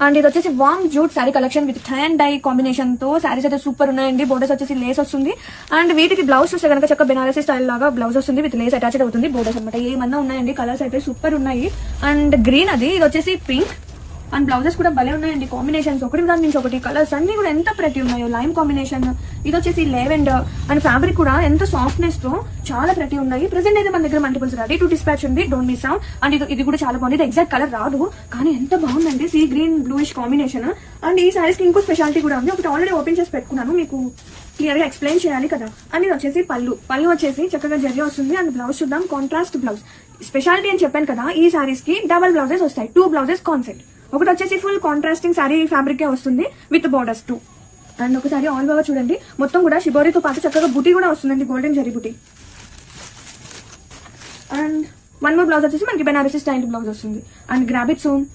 And ఇది వచ్చేసి వామ్ jute sari collection with tie and dye combination తో సారీస్ అయితే సూపర్ ఉన్నాయండి. బోర్డర్స్ వచ్చేసి లేస్ వస్తుంది అండ్ వీటికి బ్లౌజ్ చూస్తే కనుక చక్క బెనారసీ స్టైల్ లాగా బ్లౌజ్ వస్తుంది విత్ లేస్ అటాచ్డ్ అవుతుంది. బోర్డర్స్ అనమాట ఏమన్నా ఉన్నాయండి. కలర్స్ అయితే సూపర్ ఉన్నాయి. అండ్ గ్రీన్ అది, ఇది వచ్చేసి పింక్ అండ్ బ్లౌజెస్ కూడా భలే ఉన్నాయండి. కాంబినేషన్స్ ఒకటి దాని నుంచి ఒకటి, కలర్స్ అన్ని కూడా ఎంత ప్రతి ఉన్నాయో. లైమ్ కాంబినేషన్, ఇది వచ్చేసి లెవెండర్ అండ్ ఫ్యాబ్రిక్ కూడా ఎంత సాఫ్ట్నెస్ తో చాలా ప్రతి ఉన్నాయి. ప్రెసెంట్ అయితే మన దగ్గర మల్టిపుల్స్ రెడీ టు డిస్పాచ్ ఉంది, డోంట్ మిస్ అవుట్. అండ్ ఇది కూడా చాలా బాగుంది. ఇది ఎగ్జాక్ట్ కలర్ రాదు కానీ ఎంత బాగుందండి. Sea green bluish combination. And ఈ సారీస్ కి ఇంకో స్పెషాలిటీ కూడా ఉంది. ఒకటి ఆల్రెడీ ఓపెన్ చేసి పెట్టుకున్నాను, మీకు క్లియర్ గా ఎక్స్ప్లెయిన్ చేయాలి కదా. అండ్ ఇది వచ్చేసి పళ్ళు వచ్చేసి చక్కగా జరి వస్తుంది. అండ్ బ్లౌజ్ చూద్దాం, కాంట్రాస్ట్ బ్లౌజ్. స్పెషాలిటీ అని చెప్పాను కదా, ఈ సారీస్ కి డబల్ బ్లౌజెస్ వస్తాయి. 2 బ్లౌజెస్ కాన్సెప్ట్. ఒకటి వచ్చేసి ఫుల్ కాంట్రాస్టింగ్ సారీ ఫ్యాబ్రిక్ వస్తుంది విత్ బోర్డర్స్ 2. అండ్ ఒకసారి ఆల్ ఓవర్ చూడండి, మొత్తం కూడా షిబోరితో పాటు చక్కగా బుటీ కూడా వస్తుందండి, golden zari buti. And 1 more blouse వచ్చేసి మనకి బెనారసీ స్టైల్ బ్లౌజ్ వస్తుంది. And grab it soon.